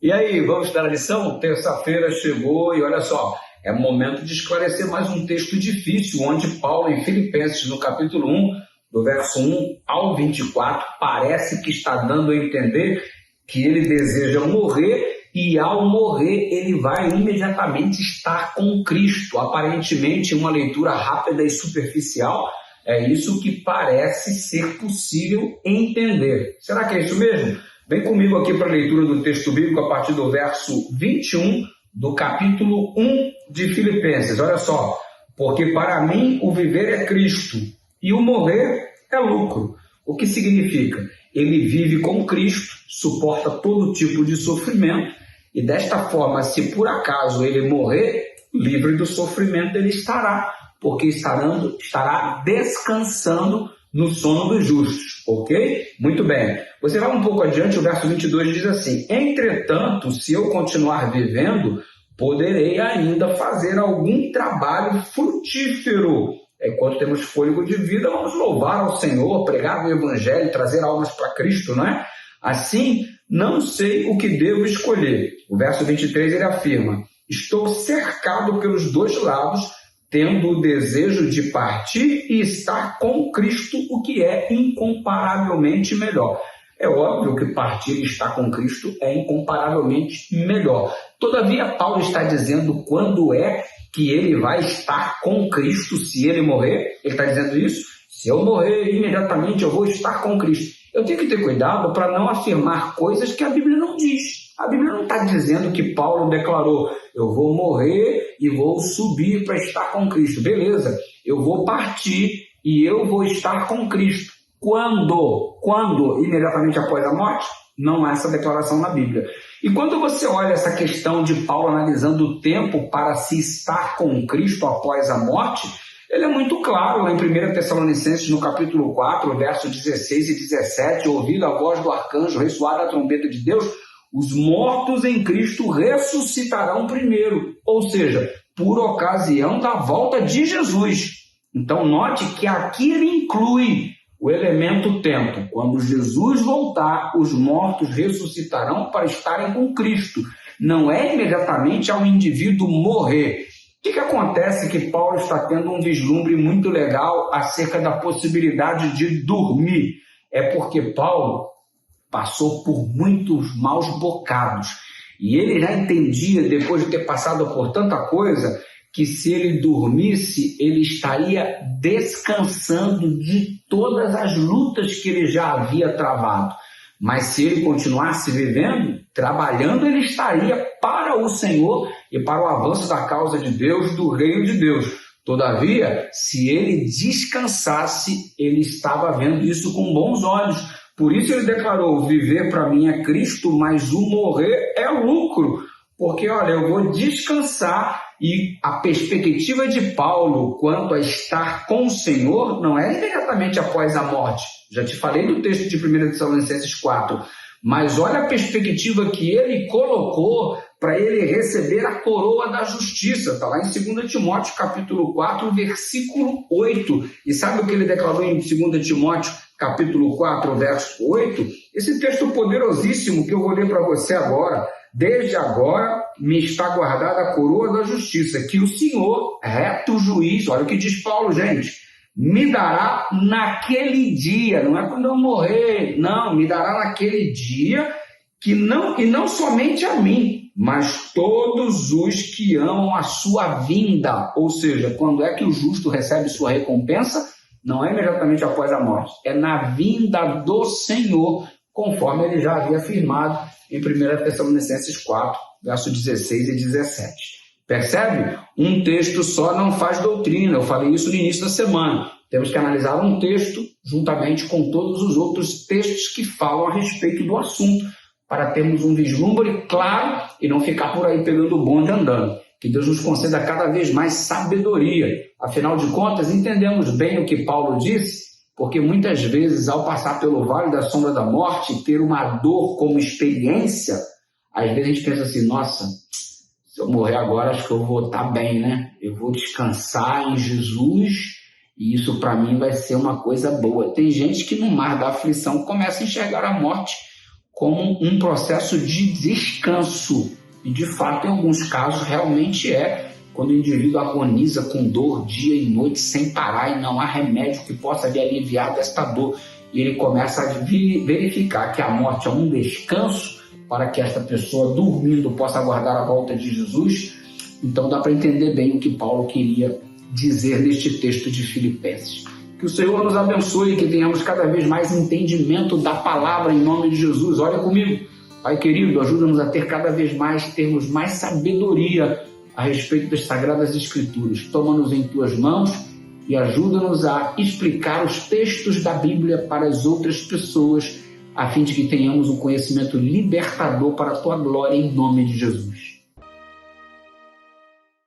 E aí, vamos dar a lição? Terça-feira chegou e olha só, é momento de esclarecer mais um texto difícil, onde Paulo, em Filipenses, no capítulo 1, do verso 1 ao 24, parece que está dando a entender que ele deseja morrer e, ao morrer, ele vai imediatamente estar com Cristo. Aparentemente, uma leitura rápida e superficial, é isso que parece ser possível entender. Será que é isso mesmo? Vem comigo aqui para a leitura do texto bíblico a partir do verso 21 do capítulo 1 de Filipenses. Olha só, porque para mim o viver é Cristo e o morrer é lucro. O que significa? Ele vive com Cristo, suporta todo tipo de sofrimento e desta forma, se por acaso ele morrer, livre do sofrimento ele estará, porque estará descansando no sono dos justos, ok? Muito bem. Você vai um pouco adiante, o verso 22 diz assim: entretanto, se eu continuar vivendo, poderei ainda fazer algum trabalho frutífero. Enquanto temos fôlego de vida, vamos louvar ao Senhor, pregar o Evangelho, trazer almas para Cristo, não é? Assim, não sei o que devo escolher. O verso 23 ele afirma: estou cercado pelos dois lados, tendo o desejo de partir e estar com Cristo, o que é incomparavelmente melhor. É óbvio que partir e estar com Cristo é incomparavelmente melhor. Todavia, Paulo está dizendo quando é que ele vai estar com Cristo se ele morrer. Ele está dizendo isso: se eu morrer, imediatamente eu vou estar com Cristo. Eu tenho que ter cuidado para não afirmar coisas que a Bíblia não diz. A Bíblia não está dizendo que Paulo declarou: eu vou morrer e vou subir para estar com Cristo. Beleza, eu vou partir e eu vou estar com Cristo. Quando? Quando? Imediatamente após a morte? Não há essa declaração na Bíblia. E quando você olha essa questão de Paulo analisando o tempo para se estar com Cristo após a morte, ele é muito claro lá em 1 Tessalonicenses, no capítulo 4, versos 16 e 17, ouvindo a voz do arcanjo, ressoar a trombeta de Deus, os mortos em Cristo ressuscitarão primeiro, ou seja, por ocasião da volta de Jesus. Então, note que aqui ele inclui o elemento tempo. Quando Jesus voltar, os mortos ressuscitarão para estarem com Cristo. Não é imediatamente ao indivíduo morrer. O que acontece que Paulo está tendo um vislumbre muito legal acerca da possibilidade de dormir? É porque Paulo passou por muitos maus bocados. E ele já entendia, depois de ter passado por tanta coisa, que se ele dormisse, ele estaria descansando de todas as lutas que ele já havia travado. Mas se ele continuasse vivendo, trabalhando, ele estaria para o Senhor e para o avanço da causa de Deus, do reino de Deus. Todavia, se ele descansasse, ele estava vendo isso com bons olhos. Por isso ele declarou: viver para mim é Cristo, mas o morrer é lucro. Porque, olha, eu vou descansar. E a perspectiva de Paulo quanto a estar com o Senhor não é imediatamente após a morte. Já te falei do texto de 1 Tessalonicenses 4. Mas olha a perspectiva que ele colocou para ele receber a coroa da justiça. Está lá em 2 Timóteo capítulo 4, versículo 8. E sabe o que ele declarou em 2 Timóteo capítulo 4, verso 8? Esse texto poderosíssimo que eu vou ler para você agora. Desde agora me está guardada a coroa da justiça, que o Senhor, reto juiz, olha o que diz Paulo, gente, me dará naquele dia, não é quando eu morrer, não, me dará naquele dia, e não somente a mim, mas todos os que amam a sua vinda. Ou seja, quando é que o justo recebe sua recompensa? Não é imediatamente após a morte, é na vinda do Senhor, conforme ele já havia afirmado em 1 Tessalonicenses 4, versos 16 e 17. Percebe? Um texto só não faz doutrina. Eu falei isso no início da semana. Temos que analisar um texto juntamente com todos os outros textos que falam a respeito do assunto, para termos um vislumbre claro e não ficar por aí pegando o bonde andando. Que Deus nos conceda cada vez mais sabedoria. Afinal de contas, entendemos bem o que Paulo disse, porque muitas vezes, ao passar pelo vale da sombra da morte, ter uma dor como experiência, às vezes a gente pensa assim: nossa, se eu morrer agora, acho que eu vou estar bem, né? Eu vou descansar em Jesus E isso para mim vai ser uma coisa boa. Tem gente que no mar da aflição começa a enxergar a morte como um processo de descanso. E de fato, em alguns casos, realmente é quando o indivíduo agoniza com dor dia e noite sem parar e não há remédio que possa lhe aliviar desta dor. E ele começa a verificar que a morte é um descanso para que esta pessoa, dormindo, possa aguardar a volta de Jesus. Então dá para entender bem o que Paulo queria dizer neste texto de Filipenses. Que o Senhor nos abençoe e que tenhamos cada vez mais entendimento da palavra em nome de Jesus. Olha comigo, Pai querido, ajuda-nos a ter cada vez mais, termos mais sabedoria a respeito das Sagradas Escrituras. Toma-nos em Tuas mãos e ajuda-nos a explicar os textos da Bíblia para as outras pessoas, a fim de que tenhamos um conhecimento libertador para a Tua glória em nome de Jesus.